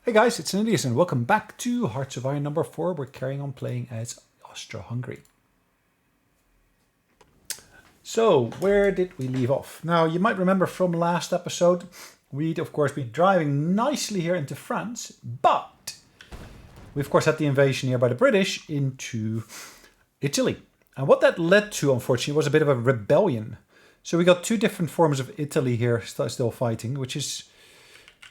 Hey guys, it's Sonelias and welcome back to Hearts of Iron number 4. We're carrying on playing as Austro-Hungary. So, where did we leave off? Now, you might remember from last episode, we'd of course been driving nicely here into France, but we of course had the invasion here by the British into Italy. And what that led to, unfortunately, was a bit of a rebellion. So we got two different forms of Italy here still fighting, which is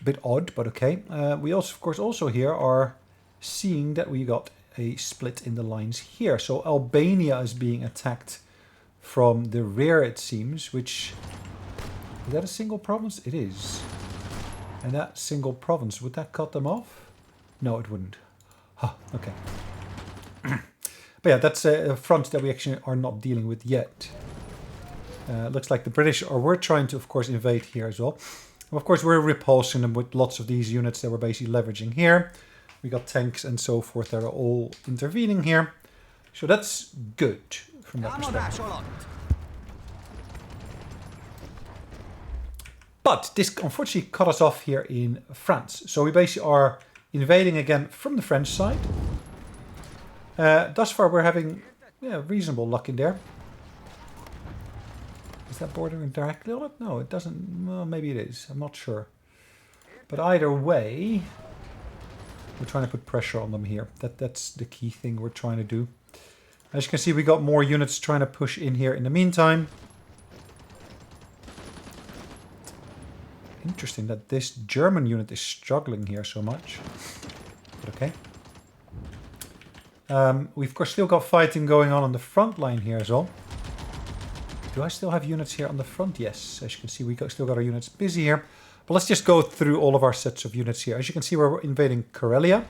a bit odd, but okay. We also, of course, also here are seeing that we got a split in the lines here. So Albania is being attacked from the rear, it seems, which... Is that a single province? It is. And that single province, would that cut them off? No, it wouldn't. Huh, okay. But yeah, that's a front that we actually are not dealing with yet. Looks like the British were trying to, of course, invade here as well. Of course, we're repulsing them with lots of these units that we're basically leveraging here. We got tanks and so forth that are all intervening here. So that's good from that perspective. But this unfortunately cut us off here in France. So we basically are invading again from the French side. Thus far we're having reasonable luck in there. Is that bordering directly on it? No, it doesn't. Well, maybe it is. I'm not sure. But either way, we're trying to put pressure on them here. That's the key thing we're trying to do. As you can see, we got more units trying to push in here in the meantime. Interesting that this German unit is struggling here so much. But okay. We've of course still got fighting going on the front line here as well. Do I still have units here on the front? Yes, as you can see, we still got our units busy here. But let's just go through all of our sets of units here. As you can see, we're invading Karelia.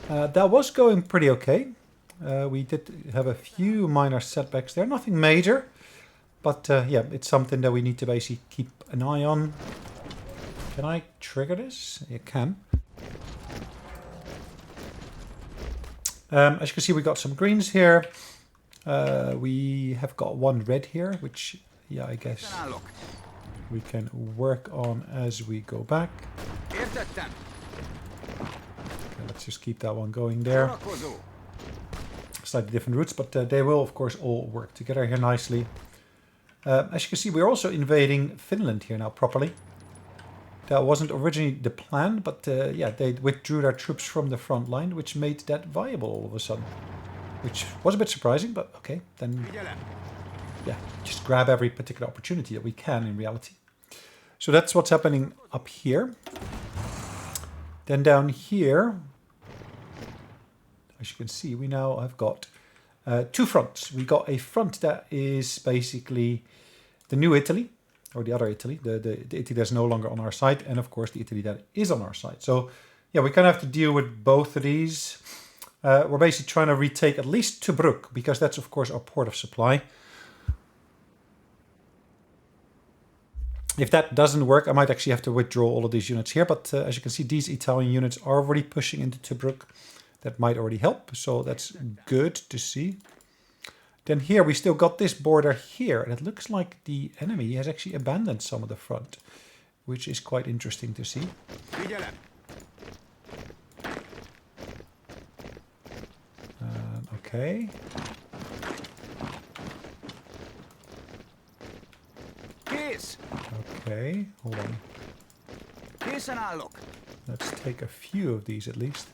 That was going pretty okay. We did have a few minor setbacks there. Nothing major. But yeah, it's something that we need to basically keep an eye on. Can I trigger this? You can. As you can see, we got some greens here. We have got one red here, which, yeah, I guess we can work on as we go back. Okay, let's just keep that one going there. Slightly different routes, but they will, of course, all work together here nicely. As you can see, we're also invading Finland here now properly. That wasn't originally the plan, but yeah, they withdrew their troops from the front line, which made that viable all of a sudden. Which was a bit surprising, but okay, then yeah, just grab every particular opportunity that we can in reality. So that's what's happening up here. Then down here, as you can see, we now have got two fronts. We got a front that is basically the new Italy, or the other Italy, the Italy that's no longer on our side, and of course the Italy that is on our side. So yeah, we kind of have to deal with both of these. We're basically trying to retake at least Tobruk, because that's of course our port of supply. If that doesn't work, I might actually have to withdraw all of these units here, but as you can see, these Italian units are already pushing into Tobruk. That might already help, so that's good to see. Then here we still got this border here, and it looks like the enemy has actually abandoned some of the front, which is quite interesting to see. Okay. Okay, hold on. Let's take a few of these at least.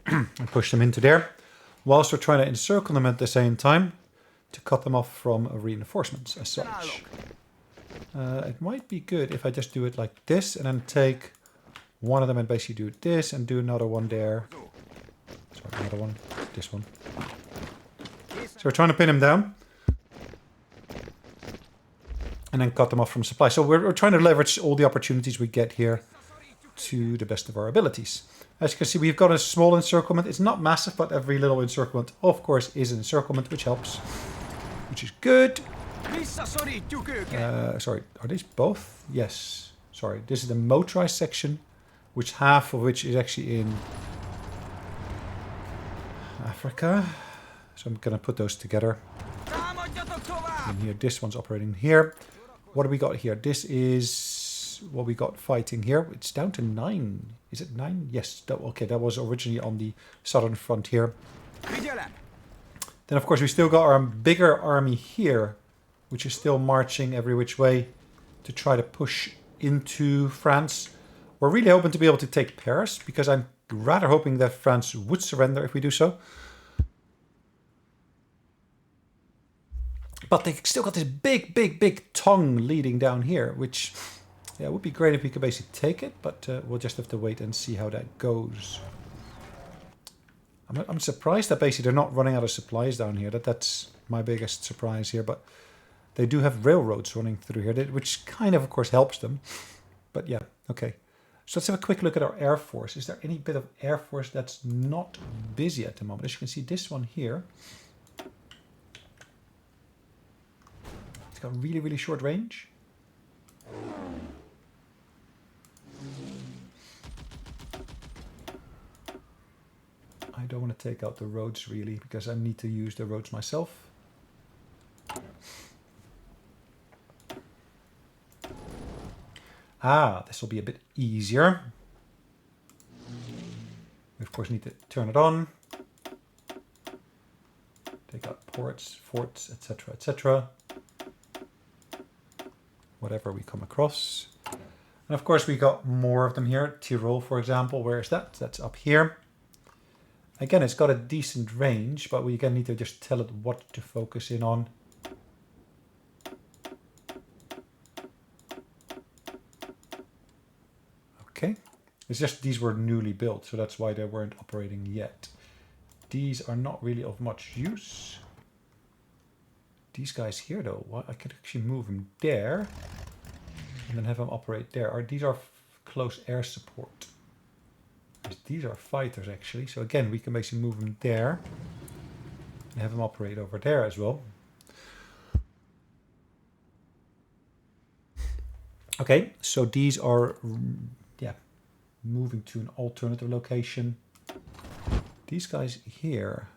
And push them into there. Whilst we're trying to encircle them at the same time to cut them off from reinforcements as such. It might be good if I just do it like this and then take one of them and basically do this and do another one there. Sorry, another one. This one. So we're trying to pin him down. And then cut them off from supply. So we're trying to leverage all the opportunities we get here to the best of our abilities. As you can see, we've got a small encirclement. It's not massive, but every little encirclement, of course, is an encirclement, which helps. Which is good. Sorry, are these both? Yes. Sorry, this is the motorized section, which half of which is actually in Africa. So I'm going to put those together. And here, this one's operating here. What do we got here? This is is what we got fighting here. It's down to 9. Is it 9? Yes. Okay, that was originally on the southern frontier. Then, of course, we still got our bigger army here, which is still marching every which way to try to push into France. We're really hoping to be able to take Paris, because I'm rather hoping that France would surrender if we do so. But they still got this big tongue leading down here, which would be great if we could basically take it, but we'll just have to wait and see how that goes. I'm surprised that basically they're not running out of supplies down here. That's my biggest surprise here, but they do have railroads running through here, which kind of course, helps them. But yeah, okay. So let's have a quick look at our Air Force. Is there any bit of Air Force that's not busy at the moment? As you can see, this one here, it's got really short range. I don't want to take out the roads really, because I need to use the roads myself. This will be a bit easier. We of course need to turn it on. Take out ports, forts, etc, etc. Whatever we come across. And of course we got more of them here. Tyrol, for example, where is that? That's up here. Again, it's got a decent range, but we again need to just tell it what to focus in on. Okay, it's just these were newly built, so that's why they weren't operating yet. These are not really of much use. These guys here though, I could actually move them there and then have them operate there. These are close air support. These are fighters actually, so again we can basically move them there and have them operate over there as well. Okay, so these are moving to an alternative location. These guys here,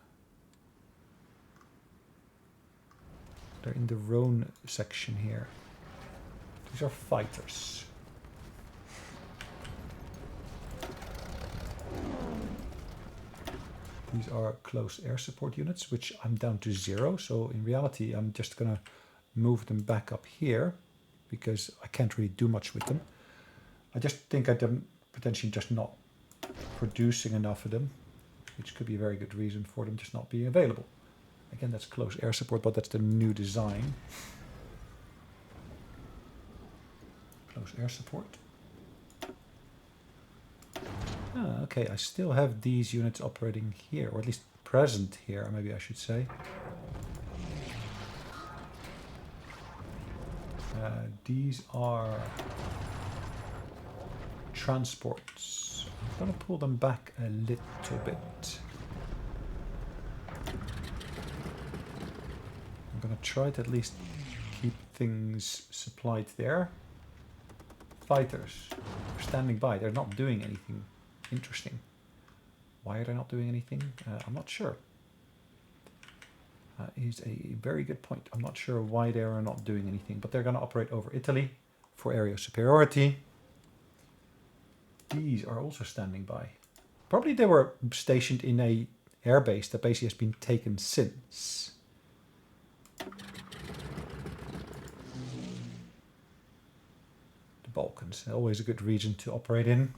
they're in the Rhone section here. These are fighters. These are close air support units, which I'm down to 0. So in reality, I'm just gonna move them back up here because I can't really do much with them. I just think I'm potentially just not producing enough of them, which could be a very good reason for them just not being available. Again, that's close air support, but that's the new design. Close air support. Okay, I still have these units operating here, or at least present here, maybe I should say. These are transports. I'm going to pull them back a little bit. I'm going to try to at least keep things supplied there. Fighters are standing by. They're not doing anything interesting. Why are they not doing anything? I'm not sure. Is a very good point. I'm not sure why they are not doing anything, but they're going to operate over Italy for area superiority. These are also standing by. Probably they were stationed in a airbase that basically has been taken since. The Balkans, always a good region to operate in.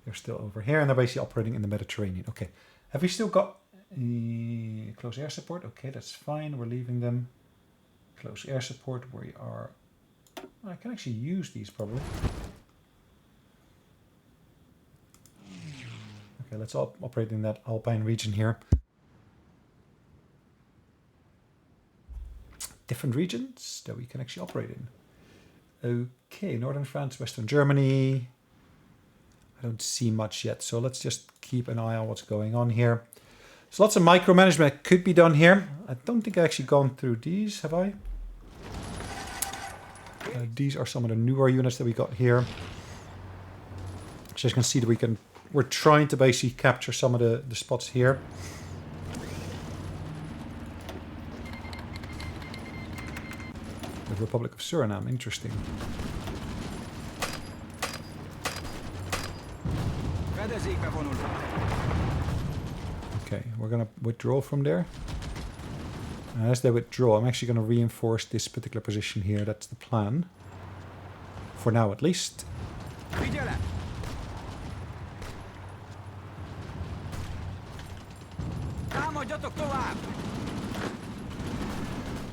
They're still over here and they're basically operating in the Mediterranean. Okay, have we still got close air support? Okay, that's fine. We're leaving them. Close air support, we are... I can actually use these probably. Okay, let's operate in that Alpine region here. Different regions that we can actually operate in. Okay, Northern France, Western Germany. I don't see much yet, so let's just keep an eye on what's going on here. So lots of micromanagement that could be done here. I don't think I've actually gone through these, have I? These are some of the newer units that we got here. So you can see that we're trying to basically capture some of the spots here. The Republic of Suriname, interesting. Okay, we're gonna withdraw from there. As they withdraw, I'm actually gonna reinforce this particular position here. That's the plan. For now, at least.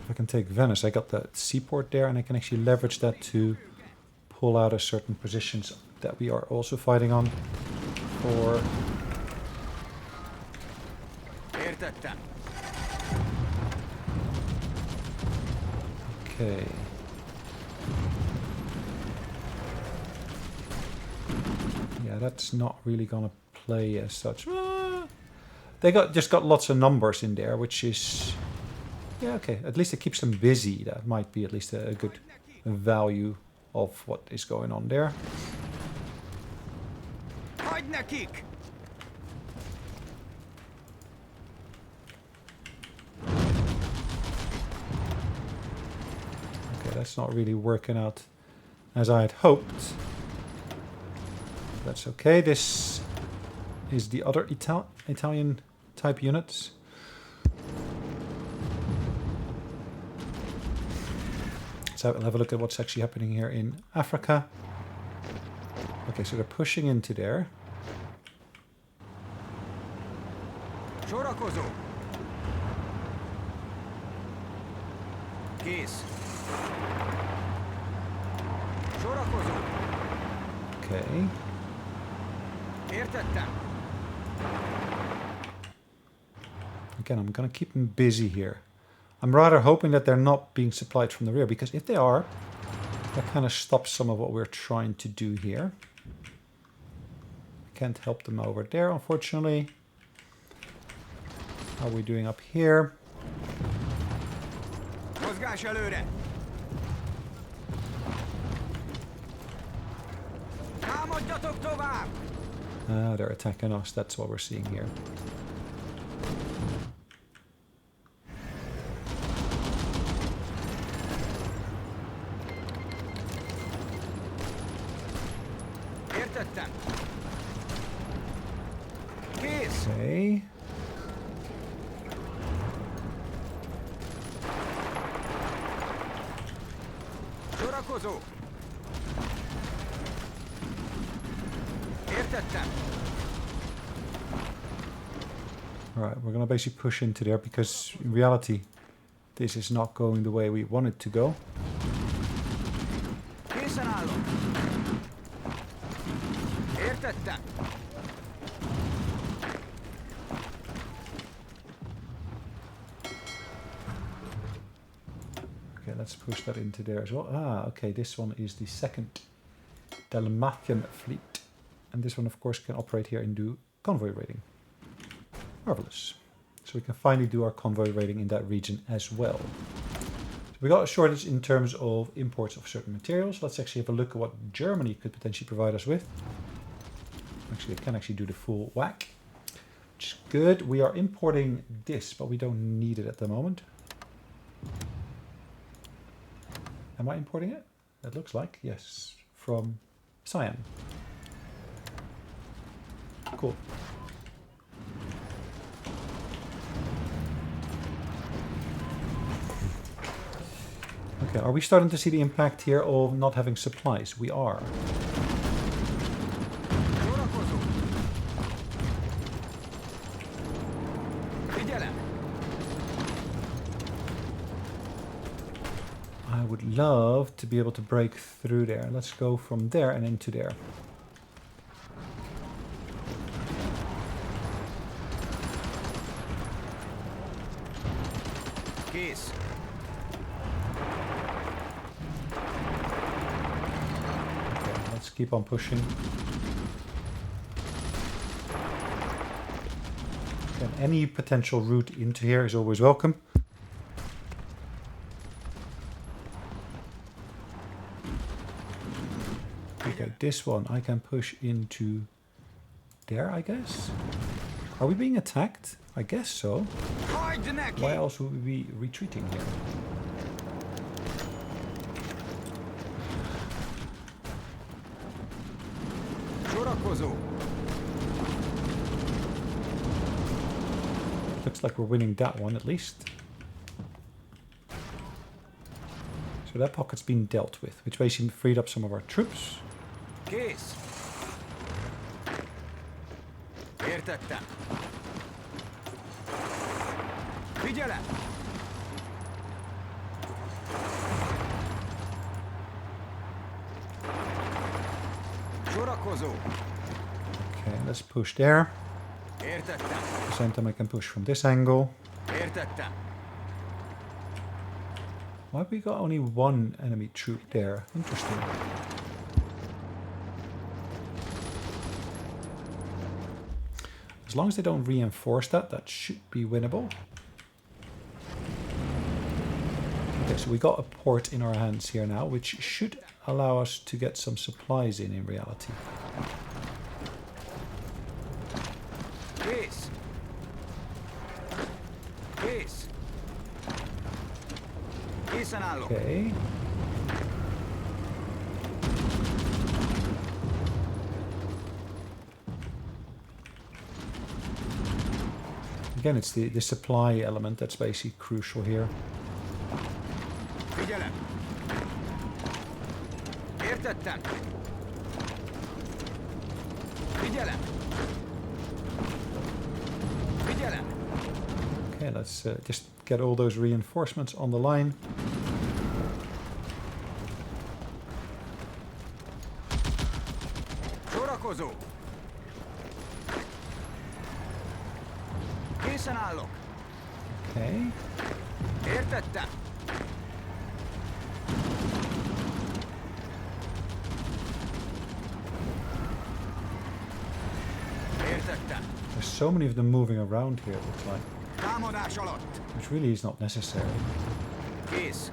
If I can take Venice, I got that seaport there, and I can actually leverage that to pull out of certain positions that we are also fighting on for... Okay. Yeah, that's not really gonna play as such. They just got lots of numbers in there, which is... Yeah, okay. At least it keeps them busy. That might be at least a good value of what is going on there. Okay, that's not really working out as I had hoped. That's okay. This is the other Italian type units. So we'll have a look at what's actually happening here in Africa. Okay, so they're pushing into there. Okay. Again, I'm going to keep them busy here. I'm rather hoping that they're not being supplied from the rear, because if they are, that kind of stops some of what we're trying to do here. I can't help them over there, unfortunately. How are we doing up here? They're attacking us, that's what we're seeing here. Okay. Alright, we're going to basically push into there, because in reality this is not going the way we want it to go. Okay, let's push that into there as well. Ah, okay, this one is the second Dalmatian fleet. And this one, of course, can operate here and do convoy raiding. Marvelous. So we can finally do our convoy raiding in that region as well. So we got a shortage in terms of imports of certain materials. Let's actually have a look at what Germany could potentially provide us with. Actually, it can actually do the full whack, which is good. We are importing this, but we don't need it at the moment. Am I importing it? It looks like, yes, from Siam. Cool. Okay, are we starting to see the impact here of not having supplies? We are. I would love to be able to break through there. Let's go from there and into there. Keys. Okay, let's keep on pushing. And any potential route into here is always welcome. Okay, this one I can push into there, I guess. Are we being attacked? I guess so. Why else would we be retreating here? Sorakozó. Looks like we're winning that one at least. So that pocket's been dealt with, which basically freed up some of our troops. Kész. Értettem. Figyelem! Sorakozó. Okay, let's push there. Értettem. At the same time I can push from this angle. Értettem. Why have we got only one enemy troop there? Interesting. As long as they don't reinforce that, that should be winnable. Okay, so we got a port in our hands here now, which should allow us to get some supplies in reality. Kész. Kész. Készen állok. Okay. Again, it's the supply element that's basically crucial here. Figyelem. Értettem. Figyelem. Figyelem. Okay, let's just get all those reinforcements on the line. Sorakozó. Készen állok. Okay. Értettem. Értettem. There's so many of them moving around here, it looks like. Támadás alatt. Which really is not necessary. Kész.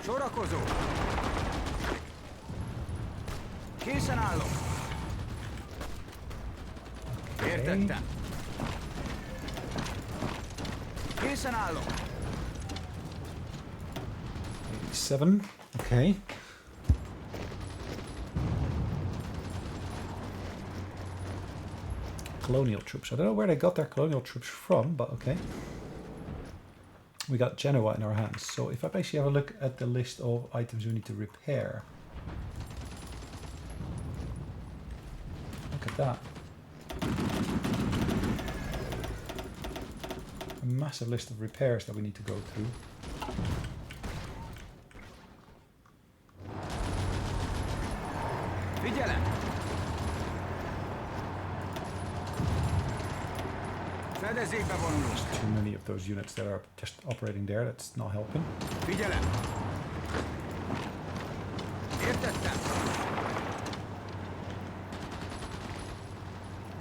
Sorakozó. Készen állok. Értettem. Készen állok. 87. Okay. Colonial troops. I don't know where they got their colonial troops from, but okay. We got Genoa in our hands. So if I basically have a look at the list of items we need to repair. Look at that. A massive list of repairs that we need to go through. Figyelem! Fedezékbe vonulunk. There's too many of those units that are just operating there. That's not helping. Figyelem! Értettem!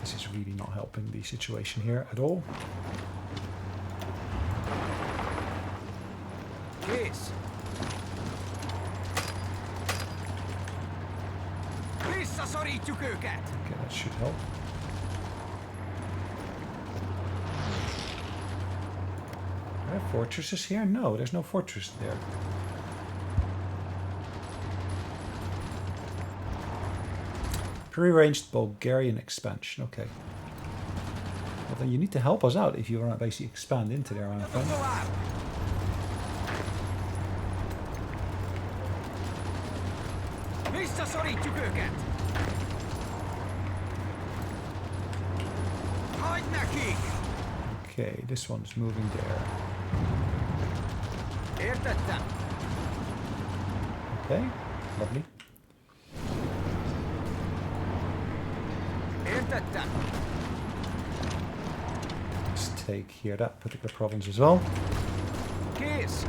This is really not helping the situation here at all. Kész! Visszaszorítjuk őket! Okay, that should help. Are there fortresses here? No, there's no fortress there. Prearranged Bulgarian expansion. Okay. Well, then you need to help us out if you want to basically expand into there, aren't you? Visszaszorítjuk őket! Hagyd nekik! Okay, this one's moving there. Értettem! Okay, lovely. Értettem! Let's take here that particular province as well. Kész!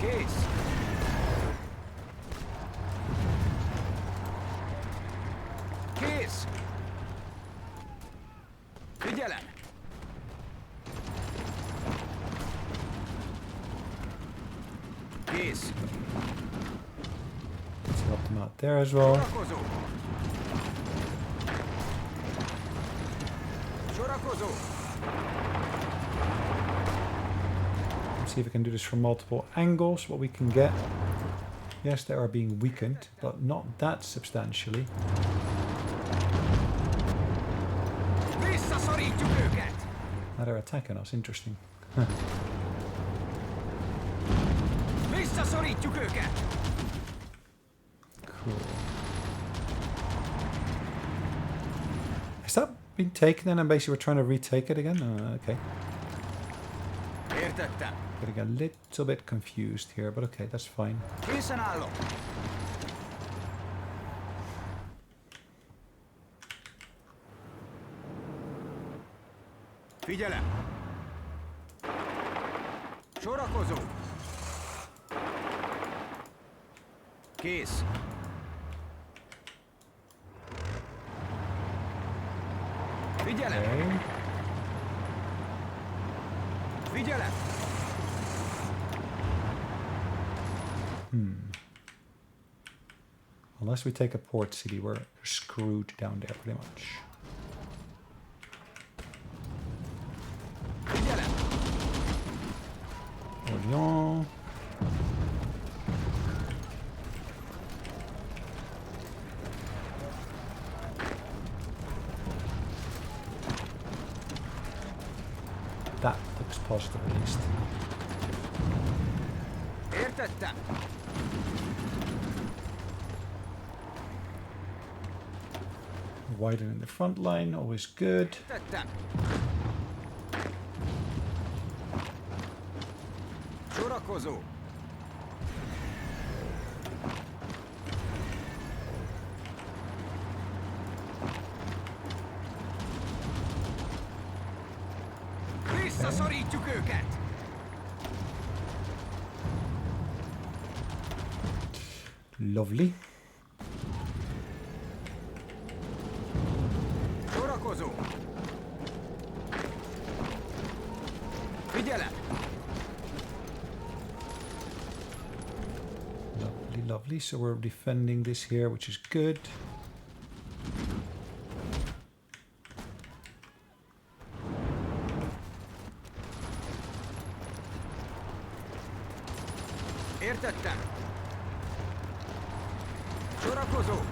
Kész! Kész! Figyelem! Kész! Let's help them out there as well. Sorakozó! Sorakozó! Let's see if we can do this from multiple angles. What we can get. Yes, they are being weakened, but not that substantially. Visszaszorítjuk őket! Now they're attacking us. Interesting. Visszaszorítjuk őket! Cool. Has that been taken then and basically we're trying to retake it again? Okay. Értettem. Getting a little bit confused here, but okay, that's fine. Készen állok. Figyelem! Sorakozó! Kész! Figyelem! Okay. Figyelem! Unless we take a port city, we're screwed down there pretty much. Figyelem! Orléans. That looks positive at least. Értettem! Widening the front line, always good. Értettem! Sorakozó! Visszaszorítjuk őket! Lovely. Sorakozó! Figyelem! Lovely, lovely. So we're defending this here, which is good. Értettem! Sorakozó!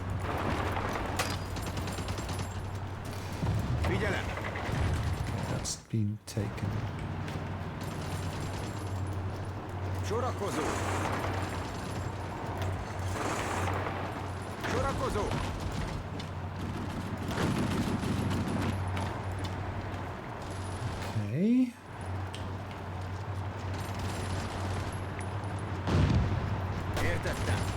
Figyelem! That's been taken. Sorakozó! Sorakozó! Okay. Értettem!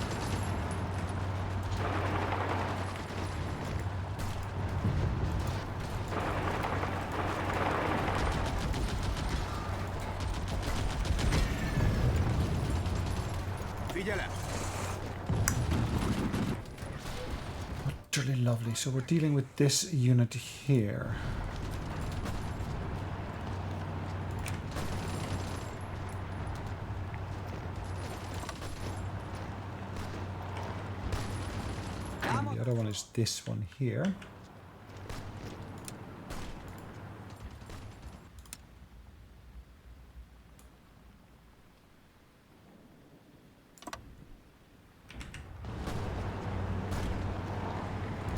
Figyelem! Utterly lovely. So we're dealing with this unit here. And the other one is this one here.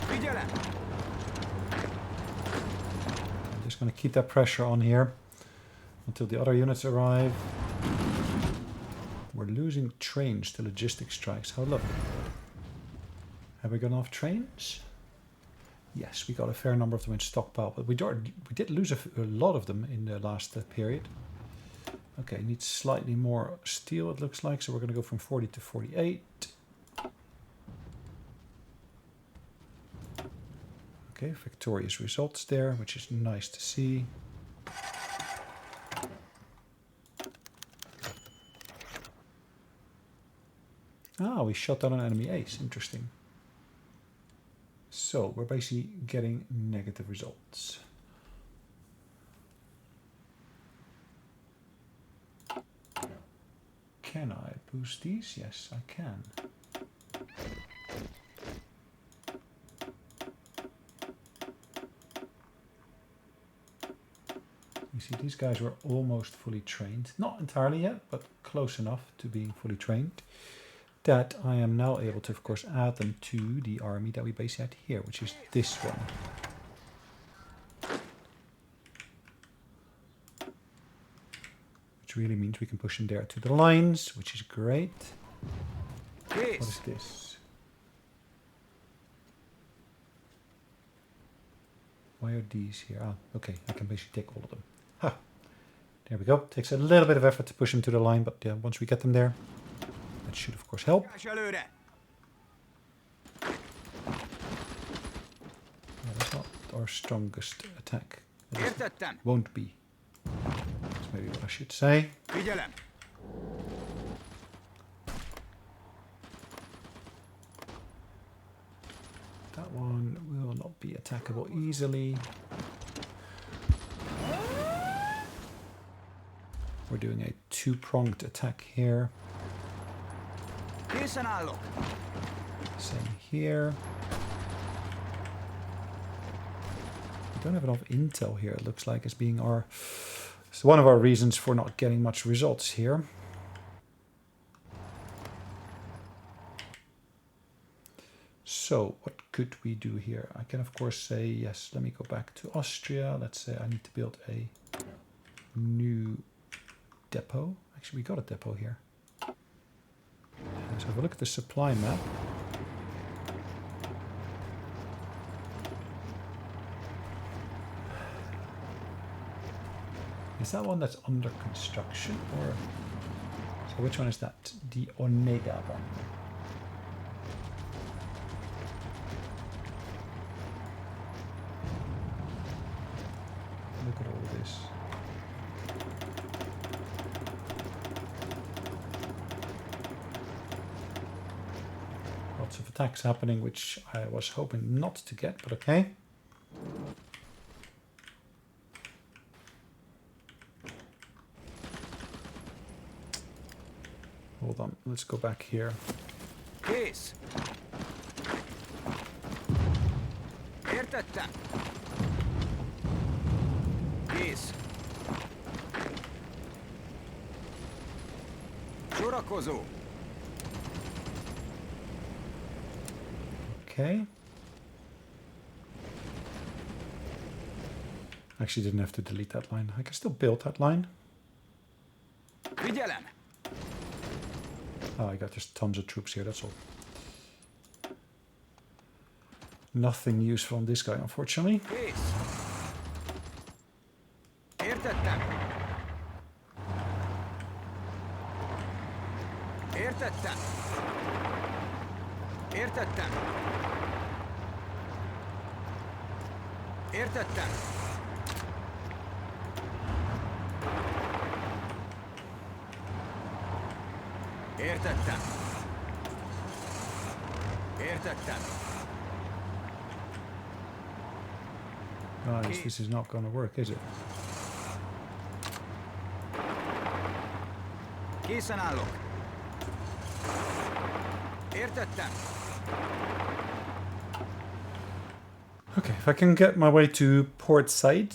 Figyelem! I'm just going to keep that pressure on here until the other units arrive. We're losing trains to logistic strikes. How lovely. Have we got enough trains? Yes, we got a fair number of them in stockpile, but we did lose a lot of them in the last period. Okay, needs slightly more steel, it looks like, so we're going to go from 40 to 48. Okay, victorious results there, which is nice to see. Ah, we shot down an enemy ace. Interesting. So we're basically getting negative results. Can I boost these? Yes, I can. see these guys were almost fully trained. Not entirely yet, but close enough to being fully trained. That I am now able to, of course, add them to the army that we basically had here, which is this one. Which really means we can push them there to the lines, which is great. What is this? Why are these here? Ah, okay, I can basically take all of them. Ha! There we go. Takes a little bit of effort to push them to the line, but yeah, once we get them there, that should of course help. Yeah, that's not our strongest attack. Won't be. That's maybe what I should say. That one will not be attackable easily. We're doing a two-pronged attack here. Same here. We don't have enough intel here, it looks like, as being our... It's one of our reasons for not getting much results here. So, what could we do here? I can, of course, say, yes, let me go back to Austria. Let's say I need to build a new depot. Actually, we got a depot here. Let's have a look at the supply map. Is that one that's under construction, or... So which one is that? The Onega one. Look at all this. Lots of attacks happening, which I was hoping not to get, but okay. Hold on, let's go back here. Kész! Értettem! Kész! Sorakozó! Okay. Actually didn't have to delete that line. I can still build that line. Figyelem! Oh, I got just tons of troops here, that's all. Nothing useful on this guy, unfortunately. Kész! Értettem! Értettem! Értettem! Értettem! Értettem! Értettem! Guys, this is not going to work, is it? Készen állok! Értettem! Okay, if I can get my way to Port Said.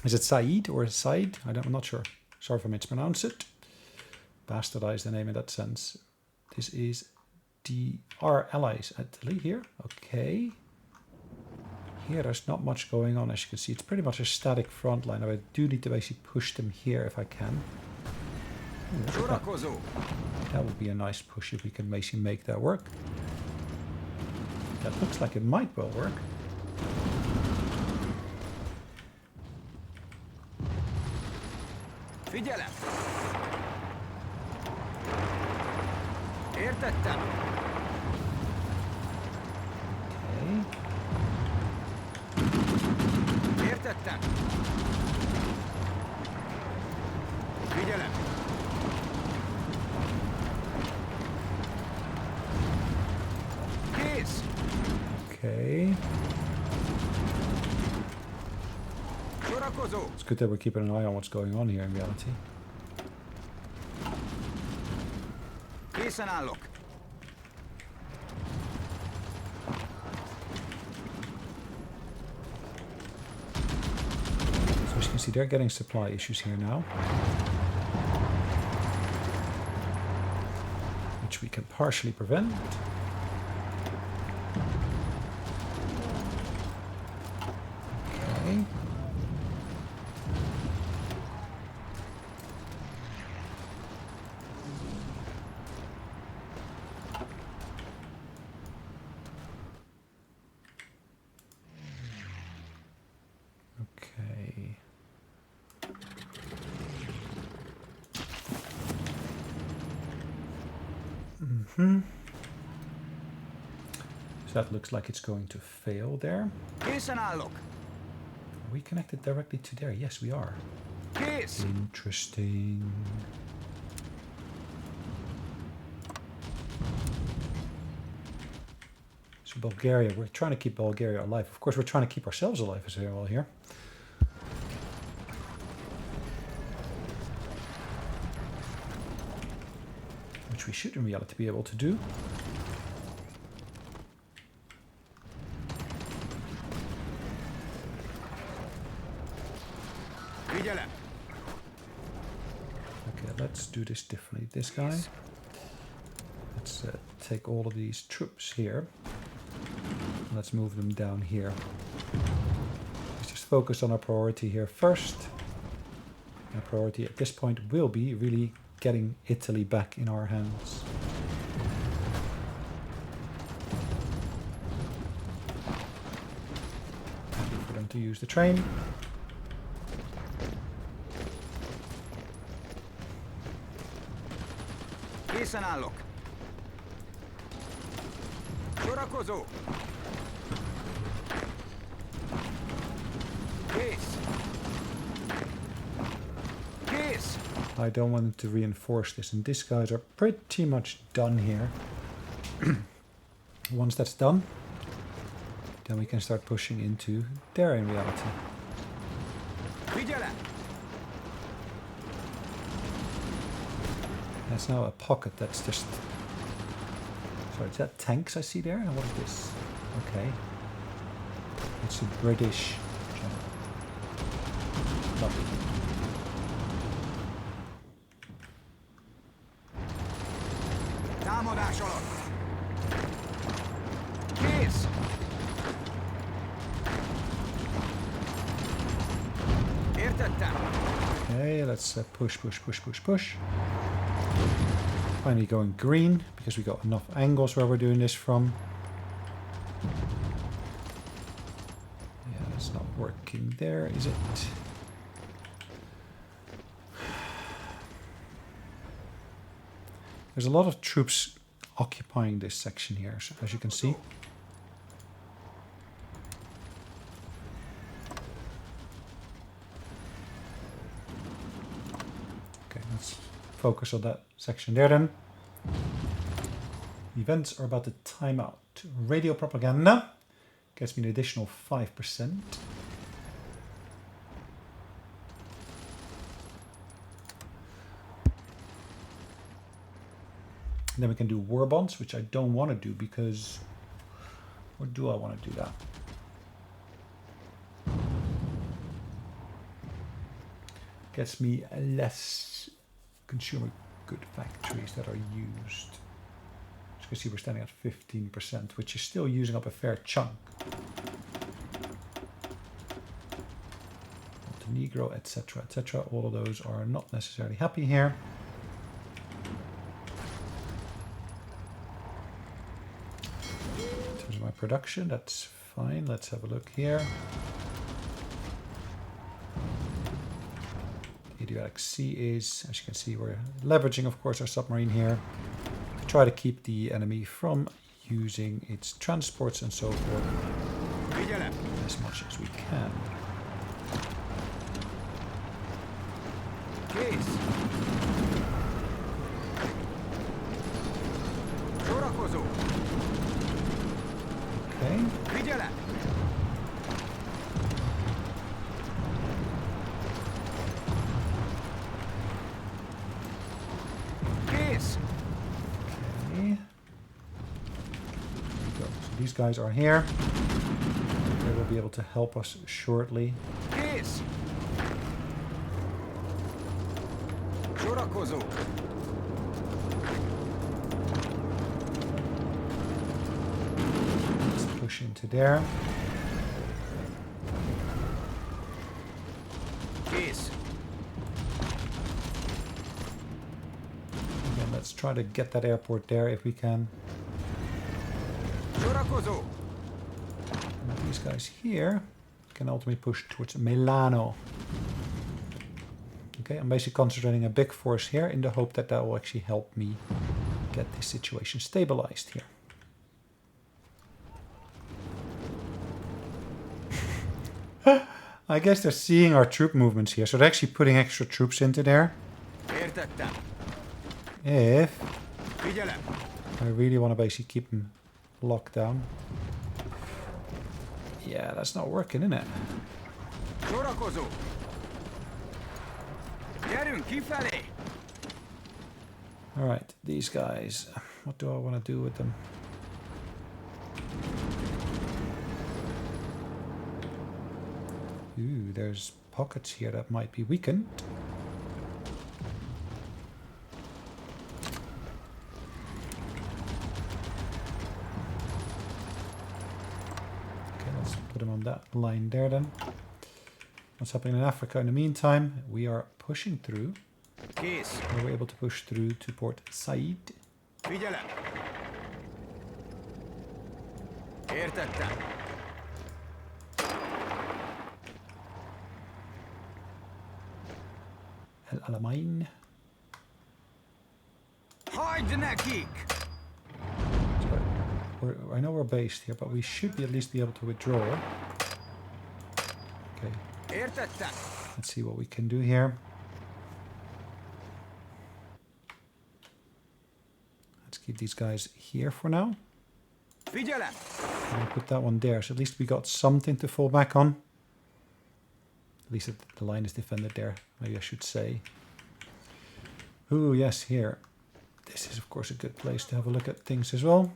Is it Said or Said? I'm not sure. Sorry if I mispronounced it. Bastardized the name in that sense. This is our allies at Italy here. Okay. Here there's not much going on, as you can see. It's pretty much a static front line. I do need to basically push them here if I can. Ooh, that would be a nice push if we can basically make that work. That looks like it might well work. Figyelem! Értettem! Okay. Értettem! Figyelem! Kész! Okay. Sorakozó! It's good that we're keeping an eye on what's going on here in reality. Készen állok! see they're getting supply issues here now. Which we can partially prevent. Okay. Okay. So that looks like it's going to fail there. Készen állok. Are we connected directly to there? Yes, we are. Kész. Interesting. So Bulgaria, we're trying to keep Bulgaria alive. Of course, we're trying to keep ourselves alive as well here. Which we should in reality be able to do. Figyelem. Okay, let's do this differently. This guy. Let's take all of these troops here. Let's move them down here. Let's just focus on our priority here first. Our priority at this point will be really getting Italy back in our hands. Happy for them to use the train. Készen állok. Sorakozó. Kész. Kész. I don't want to reinforce this, and these guys are pretty much done here. Once that's done, then we can start pushing into there in reality. Figyelem. That's now a pocket that's just... Sorry, is that tanks I see there? And what is this? Okay. It's a British general. Lovely. Támadás alatt. Kész. Értettem. Okay, let's push. Finally going green, because we got enough angles where we're doing this from. Yeah, it's not working there, is it? There's a lot of troops occupying this section here, so as you can see. Okay, let's focus on that section there then. Events are about to time out. Radio propaganda gets me an additional 5%. Then we can do war bonds, which I don't want to do because... Or do I want to do that? Gets me less consumer good factories that are used. As you can see, we're standing at 15%, which is still using up a fair chunk. Montenegro, etc., etc. All of those are not necessarily happy here. In terms of my production, that's fine. Let's have a look here. Idiotic Sea is, as you can see, we're leveraging, of course, our submarine here to try to keep the enemy from using its transports and so forth as much as we can. Okay. These guys are here. They will be able to help us shortly. Sorakozó! Let's push into there. Kész! Again, let's try to get that airport there if we can. Sorakozó! And these guys here can ultimately push towards Milano. Okay, I'm basically concentrating a big force here in the hope that that will actually help me get this situation stabilized here. I guess they're seeing our troop movements here, so they're actually putting extra troops into there. Értettem! If Figyelem! I really want to basically keep them locked down. Yeah, that's not working, is it? Sorakozó! Gyerünk kifelé! Alright, these guys. What do I want to do with them? Ooh, there's pockets here that might be weakened. Okay, let's put them on that line there then. What's happening in Africa in the meantime? We are pushing through. Kész! We're able to push through to Port Said. Figyelem! Értettem! El Alamein. Hagyd nekik! So I know we're based here, but we should be at least be able to withdraw. Okay, Értettem! let's see what we can do here. Let's keep these guys here for now. Figyelem! And I'll put that one there, so at least we got something to fall back on. At least the line is defended there, maybe I should say. Ooh, yes, here. This is, of course, a good place to have a look at things as well.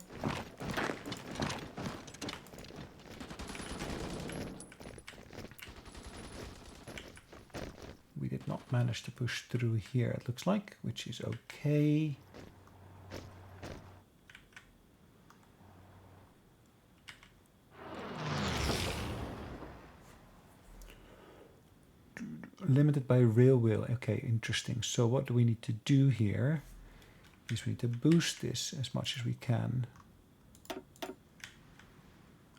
We did not manage to push through here, it looks like, which is okay. Limited by railway. Okay, interesting. So what do we need to do here? Is we need to boost this as much as we can.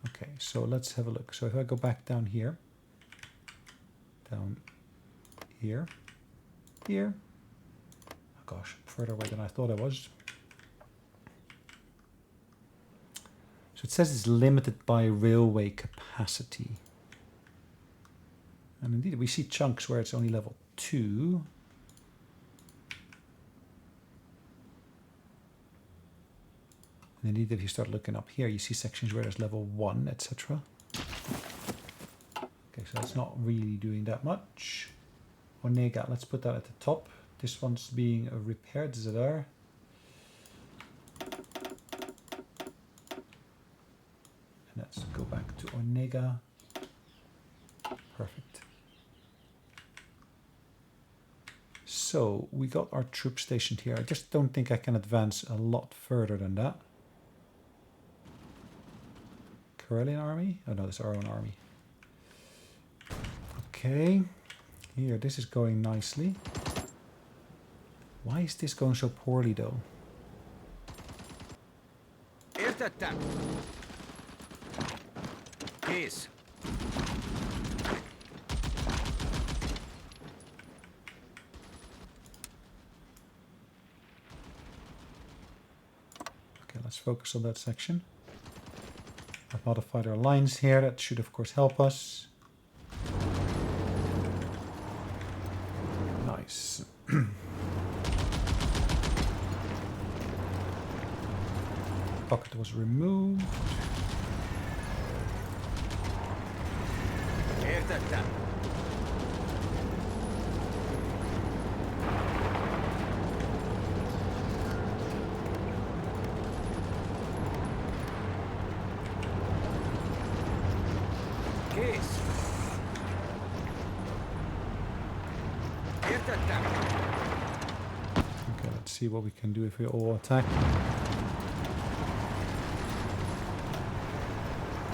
Okay, so let's have a look. So if I go back down here, down here, here. Oh gosh, further away than I thought I was. So it says it's limited by railway capacity. And indeed, we see chunks where it's only level 2. And indeed, if you start looking up here, you see sections where there's level 1, etc. Okay, so it's not really doing that much. Onega, let's put that at the top. This one's being repaired, Zadar. And let's go back to Onega. Perfect. So we got our troops stationed here. I just don't think I can advance a lot further than that. Karelian army? Oh no, that's our own army. Okay. Here, this is going nicely. Why is this going so poorly though? Értettem! Kész! Okay, let's focus on that section. I've modified our lines here. That should of course help us. Nice. Pocket was removed. Értettem! Kész! Értettem! Let's see what we can do if we all attack.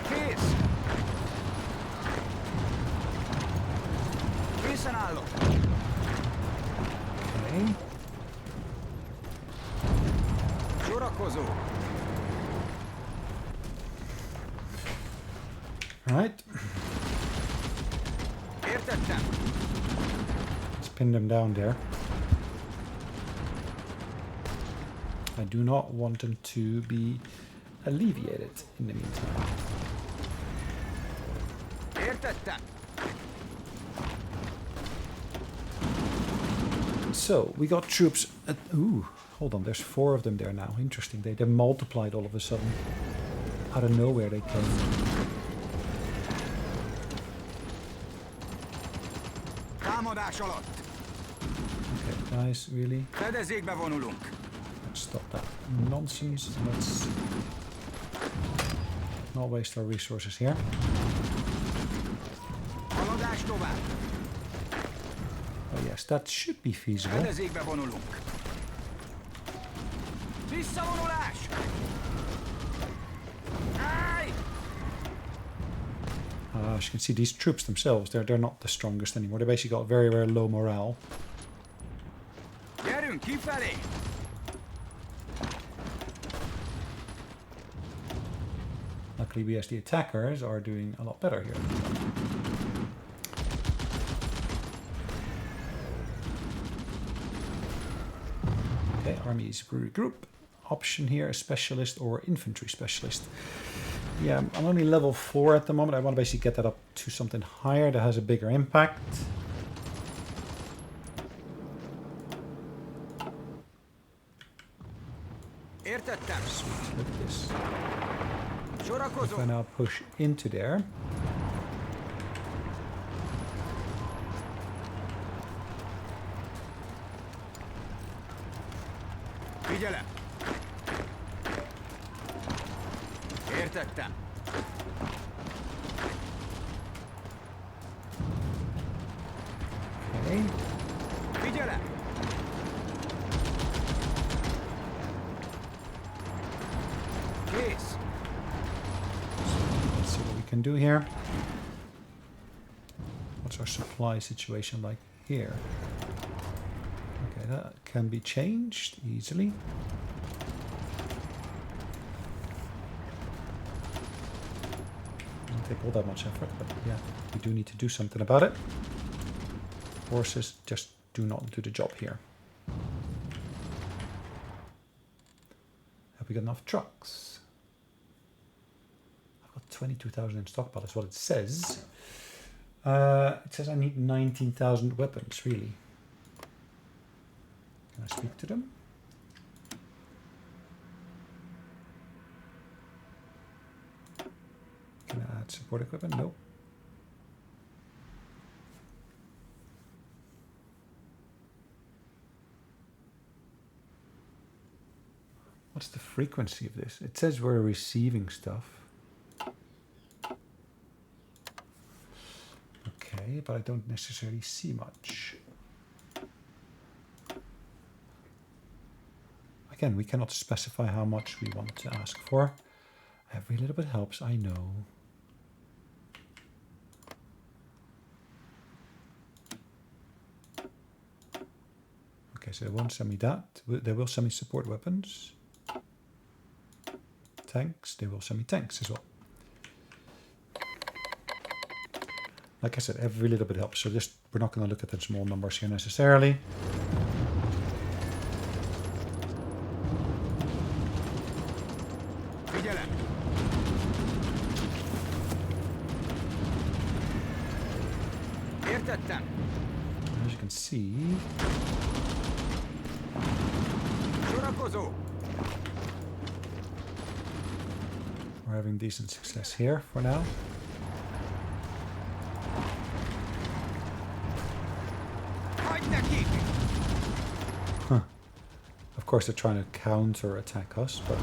Kész! Készen állok! Okay. Sorakozó! Alright. Értettem! Let's pin them down there. I do not want them to be alleviated in the meantime. Értettem! So, we got troops at... Ooh, hold on, there's 4 of them there now. Interesting, they multiplied all of a sudden. Out of nowhere they came. Támadás alatt! Okay, guys, really? Fedezékbe vonulunk! Let's stop that nonsense. Let's not waste our resources here. Haladás tovább! Oh yes, that should be feasible. Fedezékbe vonulunk! Visszavonulás! Állj! As you can see, these troops themselves, they're not the strongest anymore. They basically got very, very low morale. Gyerünk kifelé! Luckily, we as the attackers are doing a lot better here. Okay, armies regroup. Option here, a specialist or infantry specialist. Yeah, I'm only level 4 at the moment. I want to basically get that up to something higher that has a bigger impact. Értettem! Sweet, look at this. Sorakozó! If I now push into there, Figyelem! Értettem! okay, Figyelem! Kész! let's see what we can do here. What's our supply situation like here? Okay, that can be changed easily. Doesn't take all that much effort, but yeah, we do need to do something about it. Horses just do not do the job here. Have we got enough trucks? I've got 22,000 in stockpile, that's what it says. It says I need 19,000 weapons, really. Can I speak to them? Can I add support equipment? No. What's the frequency of this? It says we're receiving stuff. Okay, but I don't necessarily see much. Again, we cannot specify how much we want to ask for. Every little bit helps, I know. Okay, so they won't send me that. They will send me support weapons. Tanks, they will send me tanks as well. Like I said, every little bit helps. So just, we're not going to look at the small numbers here necessarily. Figyelem! Értettem! As you can see, Sorakozó! we're having decent success here for now. Hagyd neki! Of course, they're trying to counter attack us, but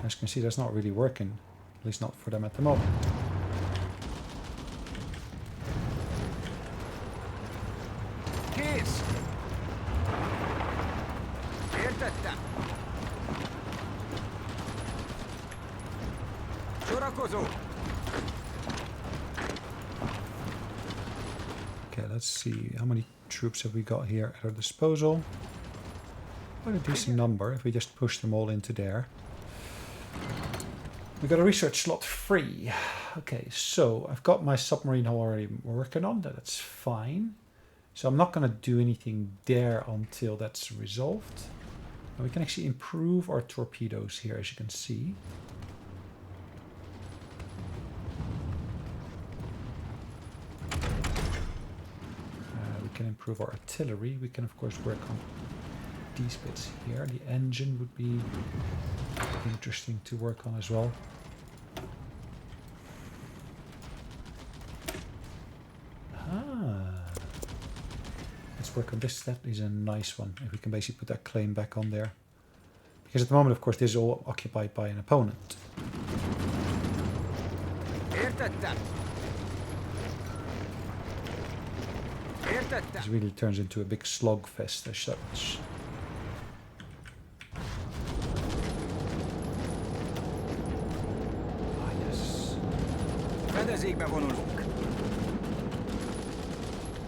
as you can see, that's not really working. At least not for them at the moment. Kész! Sorakozó! Okay, let's see. How many troops have we got here at our disposal? Quite a decent number if we just push them all into there. We got a research slot free. Okay, so I've got my submarine already working on. That's fine. So I'm not going to do anything there until that's resolved. And we can actually improve our torpedoes here, as you can see. We can improve our artillery. We can, of course, work on these bits here. The engine would be interesting to work on as well. Let's work on this. That is a nice one. If we can basically put that claim back on there. Because at the moment, of course, this is all occupied by an opponent. This really turns into a big slogfest as such. Ah, yes.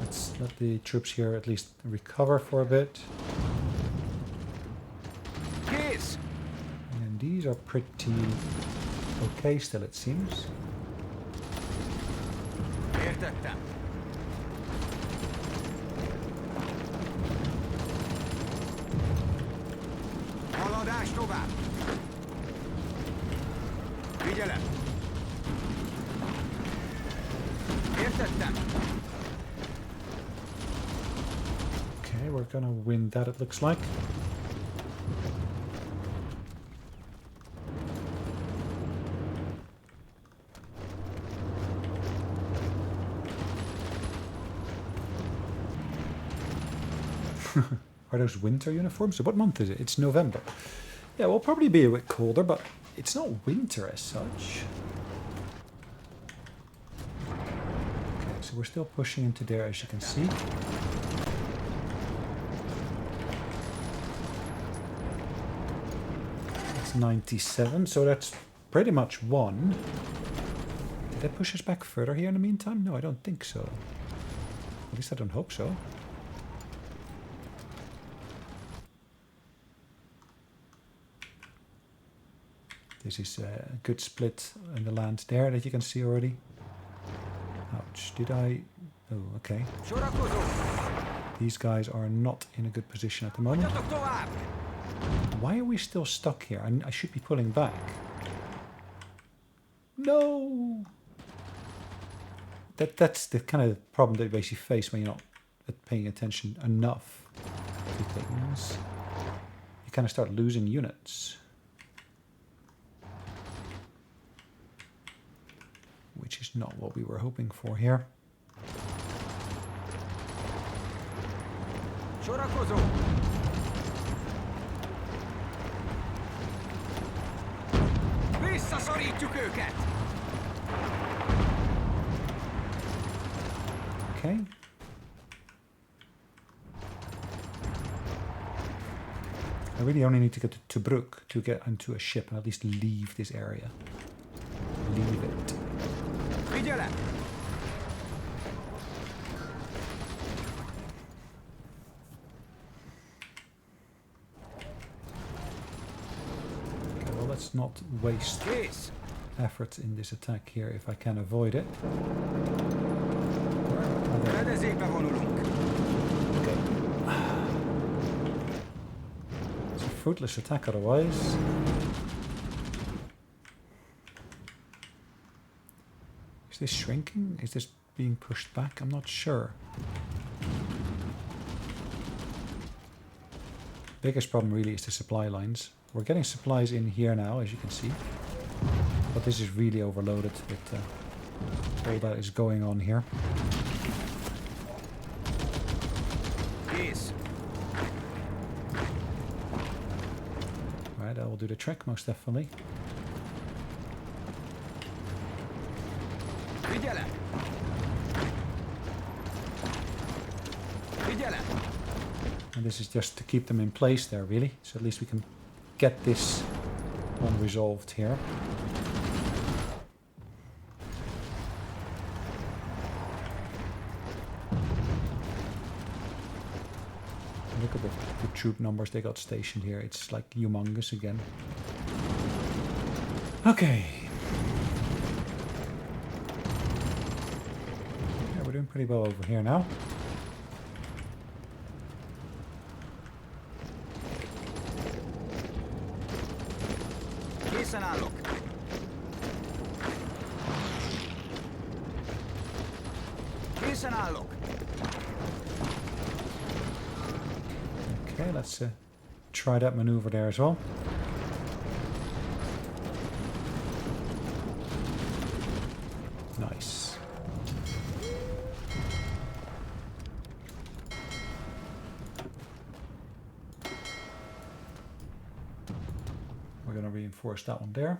Let's let the troops here at least recover for a bit. And these are pretty okay still, it seems. Haladás tovább! Figyelem! Értettem! Okay, we're gonna win that, it looks like. Are those winter uniforms? So what month is it? It's November. Yeah, we'll probably be a bit colder, but it's not winter as such. Okay, so we're still pushing into there, as you can see. It's 97, so that's pretty much won. Did that push us back further here in the meantime? No, I don't think so. At least I don't hope so. This is a good split in the land there that you can see already. Ouch, did I... Oh, okay. These guys are not in a good position at the moment. Why are we still stuck here? I should be pulling back. No! That's the kind of problem that you basically face when you're not paying attention enough to things. You kind of start losing units. Which is not what we were hoping for here. Okay. I really only need to get to Tobruk to get into a ship and at least leave this area. Leave it. Figyelem! Okay, well, let's not waste effort in this attack here if I can avoid it. Okay. It's a fruitless attack otherwise. Is this shrinking? Is this being pushed back? I'm not sure. Biggest problem really is the supply lines. We're getting supplies in here now, as you can see. But this is really overloaded with all that is going on here. Yes. Right, that will do the trick, most definitely. Figyelem! Figyelem! And this is just to keep them in place there, really. So at least we can get this one resolved here. Look at the troop numbers they got stationed here. It's like humongous again. Okay. Yeah, we're doing pretty well over here now. Készen állok. Készen állok. Okay, let's try that maneuver there as well. Nice. We're going to reinforce that one there.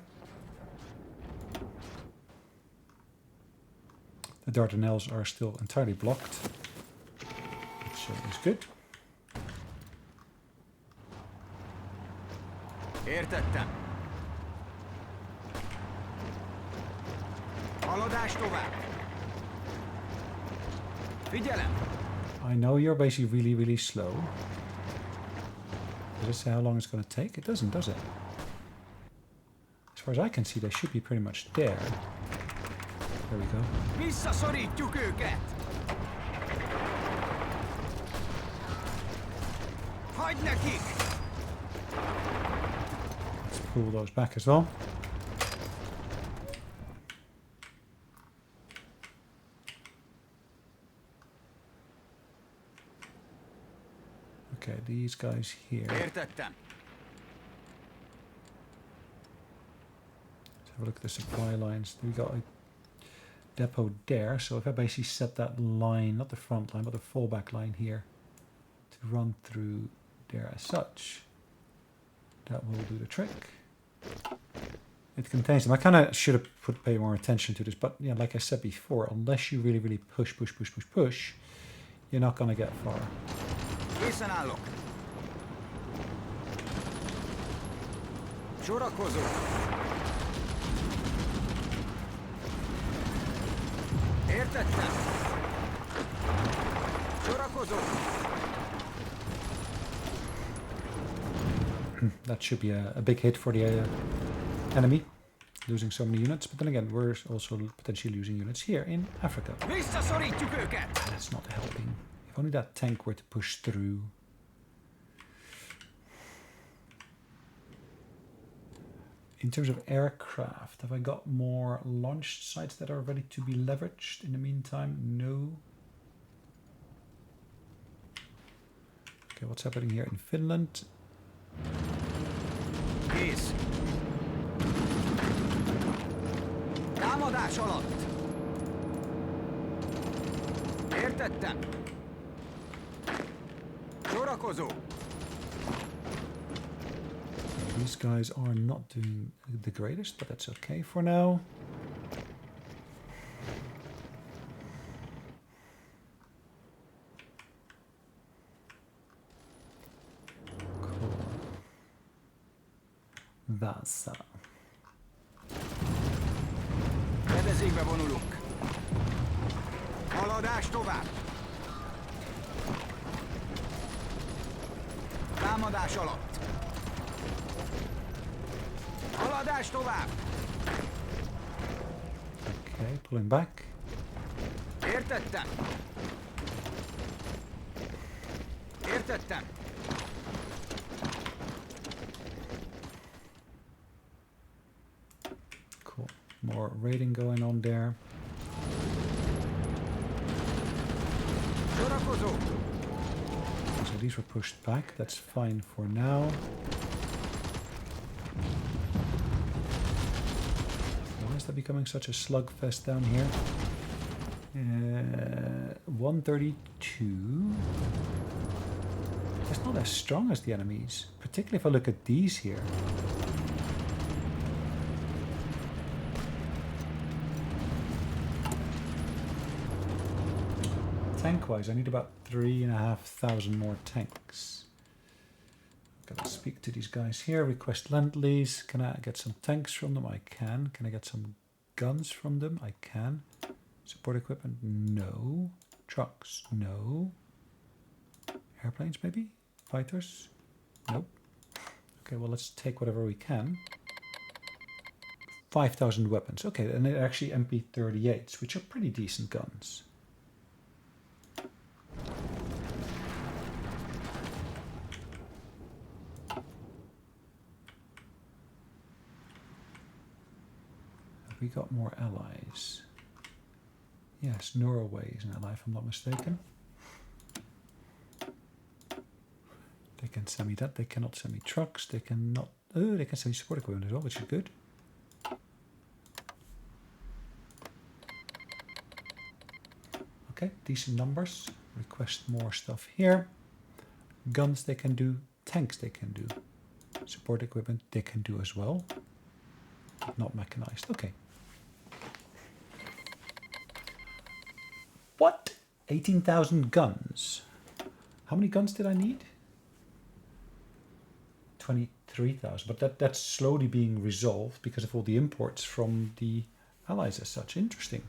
The Dardanelles are still entirely blocked, which is good. Értettem. Haladás tovább. Figyelem. I know you're basically really, really slow. Does it say how long it's going to take? It doesn't, does it? As far as I can see, they should be pretty much there. There we go. Visszaszorítjuk őket. Hagyd nekik. Let's pull those back as well. Okay, these guys here. Értettem. Let's have a look at the supply lines. We got a depot there, so if I basically set that line, not the front line, but the fallback line here, to run through there as such, that will do the trick. It contains them. I kind of should have paid more attention to this, but yeah, like I said before, unless you really, really push, you're not going to get far. Készen állok. Sorakozó. Értettem. Sorakozó. That should be a big hit for the enemy, losing so many units. But then again, we're also potentially losing units here in Africa. Visszaszorítjuk őket. That's not helping. If only that tank were to push through. In terms of aircraft, have I got more launch sites that are ready to be leveraged in the meantime? No. Okay, what's happening here in Finland? Kész. Támadás alatt. Értettem. Sorakozó. These guys are not doing the greatest, but that's okay for now. Cool. Vasa. Fedezékbe vonulunk. Haladás tovább. Támadás alatt. Haladás tovább. Okay, pulling back. Értettem. Értettem. Cool. More raiding going on there. Sorakozó. So these were pushed back. That's fine for now. Why is that becoming such a slugfest down here? 132. It's not as strong as the enemies, particularly if I look at these here. Tank-wise, I need about 3,500 more tanks. Gotta speak to these guys here. Request Lend-Lease. Can I get some tanks from them? I can. Can I get some guns from them? I can. Support equipment? No. Trucks? No. Airplanes maybe? Fighters? Nope. Okay, well, let's take whatever we can. 5,000 weapons. Okay, and they're actually MP38s, which are pretty decent guns. Have we got more allies? Yes, Norway is an ally, if I'm not mistaken. They can send me that. They cannot send me trucks. They cannot... Oh, they can send me support equipment as well, which is good. Okay, decent numbers. Request more stuff here. Guns they can do. Tanks they can do. Support equipment they can do as well. But not mechanized. Okay. What? 18,000 guns. How many guns did I need? 23,000. But that's slowly being resolved because of all the imports from the allies as such. Interesting.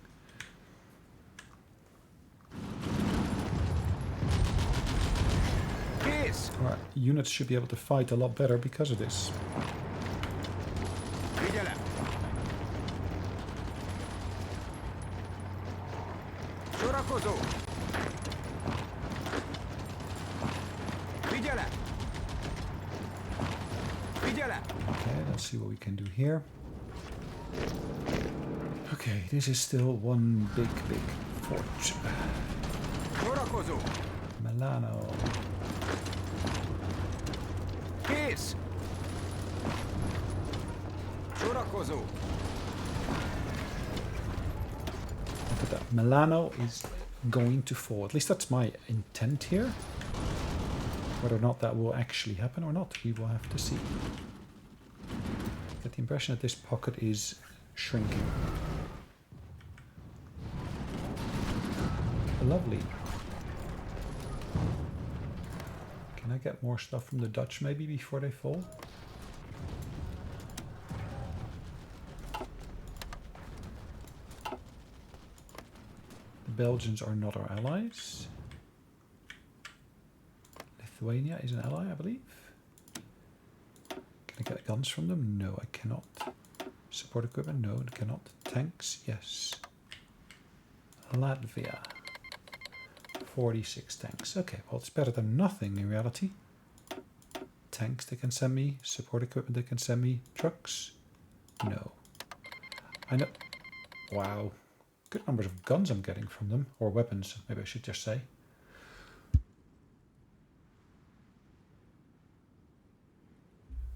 Our units should be able to fight a lot better because of this. Figyelem! Sorakozó! Figyelem! Figyelem! Okay, let's see what we can do here. Okay, this is still one big fort. Sorakozó! Milano. Kész! Sorakozó! Look at that. Milano is going to fall. At least that's my intent here. Whether or not that will actually happen or not, we will have to see. I get the impression that this pocket is shrinking. Lovely. Can I get more stuff from the Dutch maybe before they fall? The Belgians are not our allies. Lithuania is an ally, I believe. Can I get guns from them? No, I cannot. Support equipment? No, I cannot. Tanks? Yes. Latvia. 46 tanks. Okay, well, it's better than nothing in reality. Tanks they can send me. Support equipment they can send me. Trucks? No. I know. Wow. Good numbers of guns I'm getting from them. Or weapons, maybe I should just say.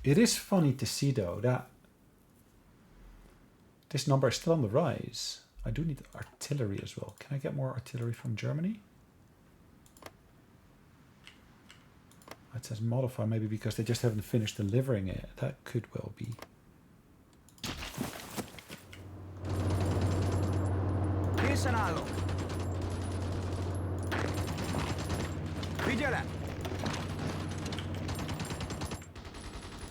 It is funny to see, though, that this number is still on the rise. I do need artillery as well. Can I get more artillery from Germany? It says modify, maybe because they just haven't finished delivering it. That could well be. Készen állok! Figyelem!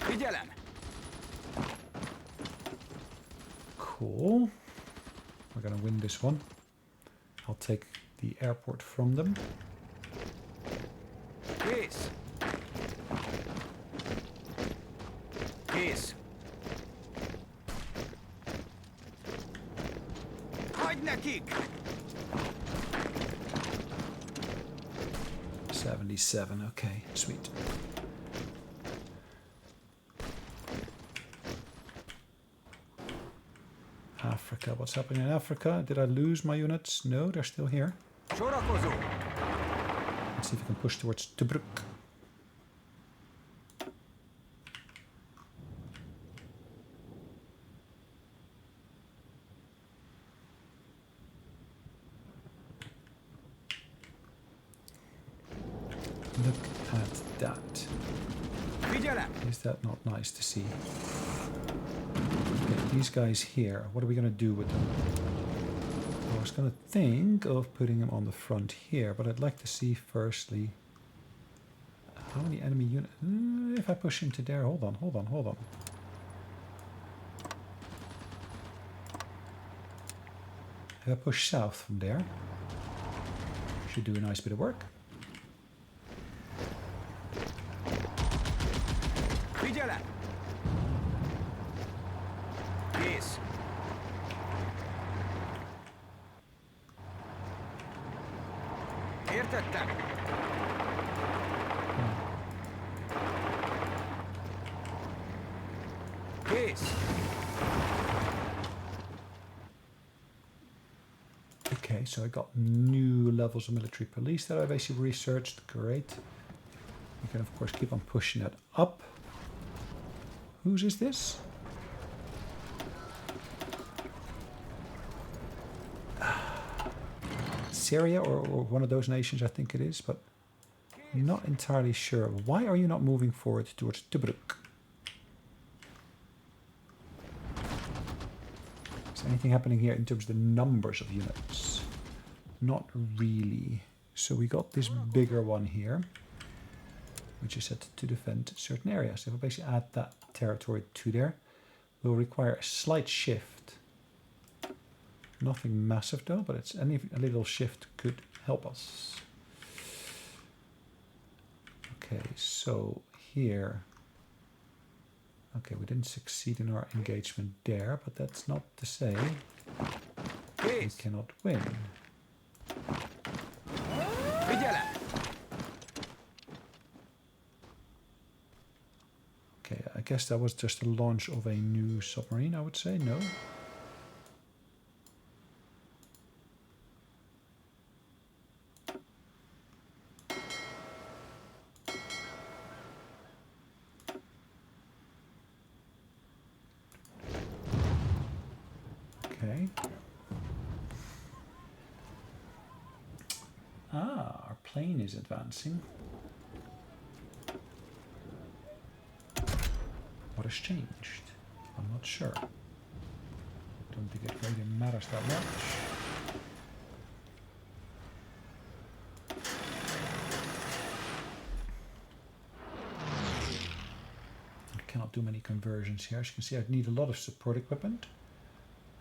Figyelem! Cool. We're gonna win this one. I'll take the airport from them. Kész! Kész! Hagyd nekik! 77, okay, sweet. Africa, what's happening in Africa? Did I lose my units? No, they're still here. Sorakozó! Let's see if we can push towards Tobruk. Look at that. Figyelem! Is that not nice to see? Okay, these guys here, what are we going to do with them? I was going to think of putting them on the front here, but I'd like to see firstly how many enemy units. If I push into there, hold on. If I push south from there, should do a nice bit of work. Értettem. Kész. Okay, so I got new levels of military police that I basically researched. Great. We can of course keep on pushing that up. Whose is this? Syria or one of those nations, I think it is, but I'm not entirely sure. Why are you not moving forward towards Tobruk? Is anything happening here in terms of the numbers of units? Not really. So we got this bigger one here, which is set to defend certain areas. If I basically add that territory to there, we'll require a slight shift. Nothing massive though, but it's a little shift could help us. Okay, so here, okay, we didn't succeed in our engagement there, but that's not to say we cannot win. Okay, I guess that was just the launch of a new submarine, I would say. No. Okay. Ah, our plane is advancing. What has changed? I'm not sure. Don't think it really matters that much. I cannot do many conversions here. As you can see, I need a lot of support equipment.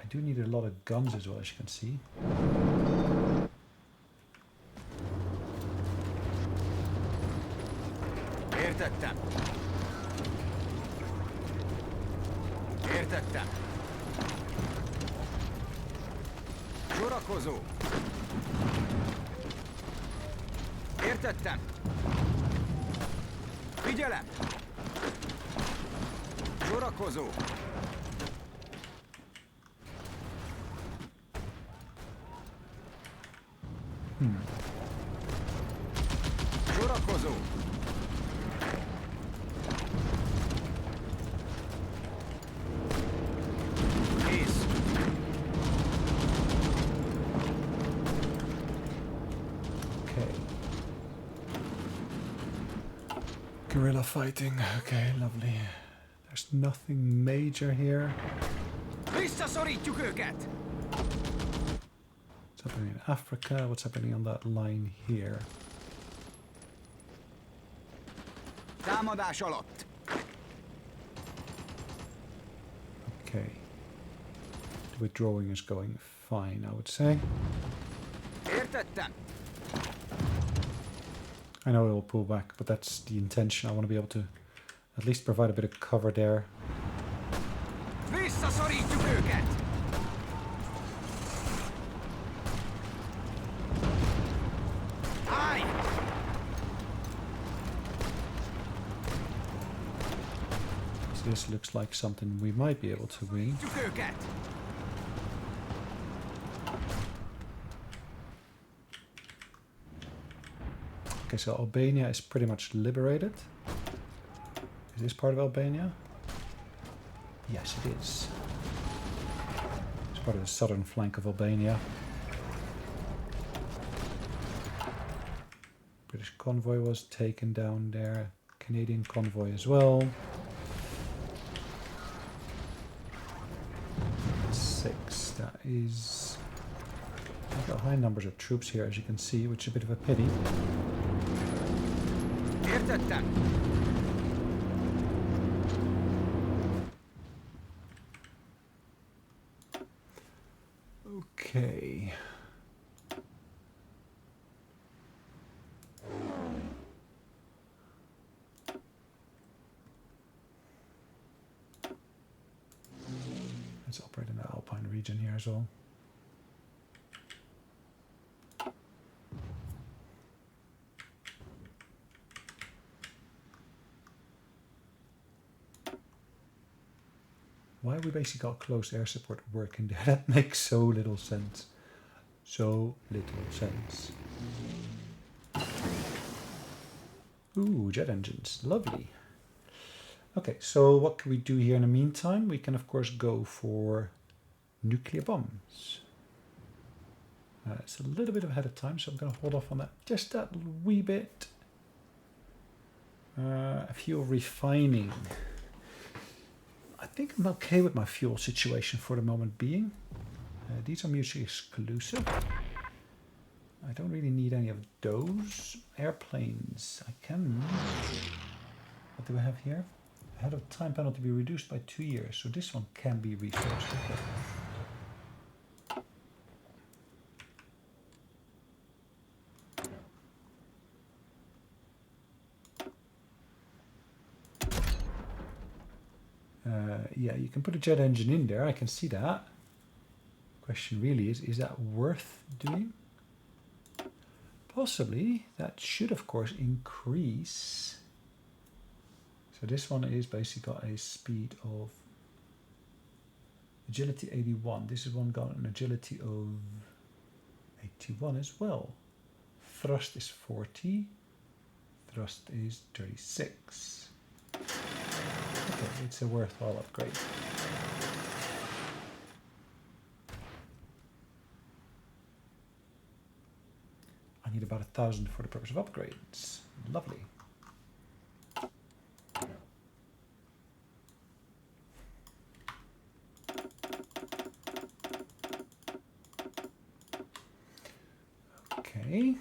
I do need a lot of guns as well, as you can see. Értettem. Értettem. Sorakozó. Értettem. Figyelem. Sorakozó. Sorakozó. Kész. Okay. Guerrilla fighting. Okay, lovely. There's nothing major here. Visszaszorítjuk őket. What's happening in Africa? What's happening on that line here? Támadás alatt. Okay. The withdrawing is going fine, I would say. Értettem. I know it will pull back, but that's the intention. I want to be able to at least provide a bit of cover there. Visszaszorítjuk őket. Állj! So this looks like something we might be able to win. Őket. Okay, so Albania is pretty much liberated. Is this part of Albania? Yes, it is. It's part of the southern flank of Albania. British convoy was taken down there. Canadian convoy as well. 6, that is... We've got high numbers of troops here, as you can see, which is a bit of a pity. Értettem. Okay. Let's operate in the Alpine region here as well. why we basically got closed air support working there. That makes so little sense. So little sense. Ooh, jet engines. Lovely. Okay, so what can we do here in the meantime? We can, of course, go for nuclear bombs. It's a little bit ahead of time, so I'm going to hold off on that just that wee bit. Fuel refining. I think I'm okay with my fuel situation for the moment being. These are mutually exclusive. I don't really need any of those. Airplanes, I can. What do we have here? Ahead of time penalty be reduced by 2 years. So this one can be resourced. Okay. Yeah, you can put a jet engine in there. I can see that. Question really is that worth doing? Possibly. That should, of course, increase. So this one is basically got a speed of agility 81. This is one got an agility of 81 as well. Thrust is 40. Thrust is 36. Okay, it's a worthwhile upgrade. I need about 1,000 for the purpose of upgrades. Lovely. Okay.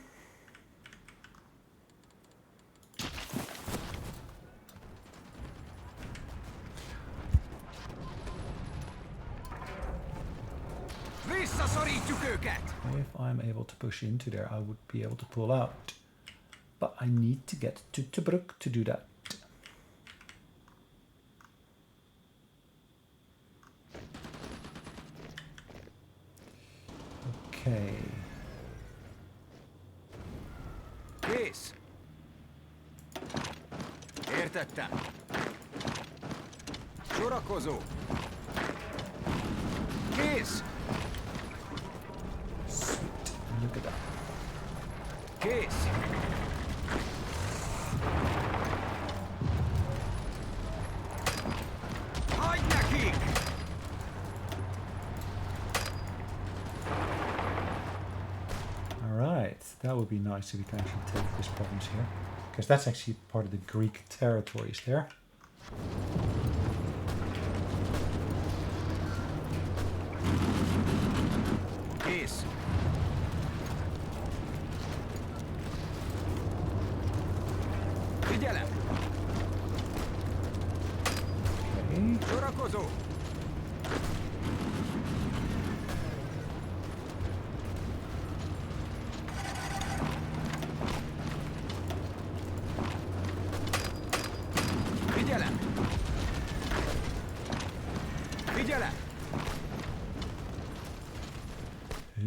If I'm able to push into there, I would be able to pull out. But I need to get to Tobruk to do that. Okay. Kész. Értettem. Sorakozó. Kész. Sweet. Look at that. Kész. Hagyd nekik! Alright, that would be nice if we can actually take this province here. Because that's actually part of the Greek territories there. Kész. Figyelem! Okay. Sorakozó! Figyelem! Figyelem!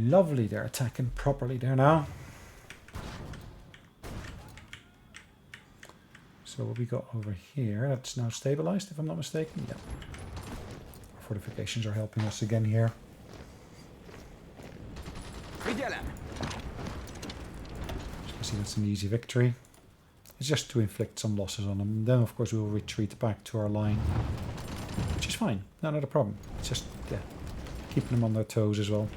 Lovely, they're attacking properly there now. So what we got over here, that's now stabilized if I'm not mistaken. Yeah. Fortifications are helping us again here. Figyelem! So I see that's an easy victory. It's just to inflict some losses on them. Then of course we will retreat back to our line. Which is fine, not a problem. It's just, yeah, keeping them on their toes as well.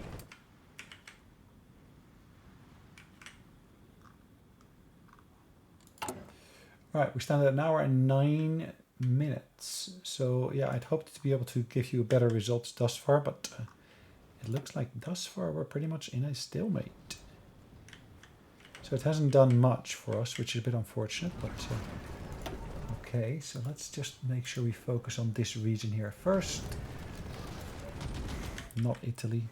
Right, we stand at 1 hour and 9 minutes. So yeah, I'd hoped to be able to give you better results thus far, but it looks like thus far we're pretty much in a stalemate. So it hasn't done much for us, which is a bit unfortunate, but okay. So let's just make sure we focus on this region here first. Not Italy.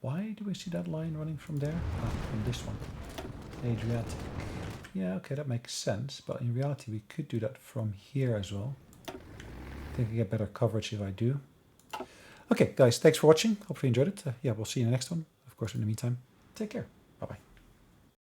Why do we see that line running from there? Ah, from this one. Adriatic. Yeah, okay, that makes sense. But in reality, we could do that from here as well. I think I get better coverage if I do. Okay, guys, thanks for watching. Hopefully you enjoyed it. Yeah, we'll see you in the next one. Of course, in the meantime, take care.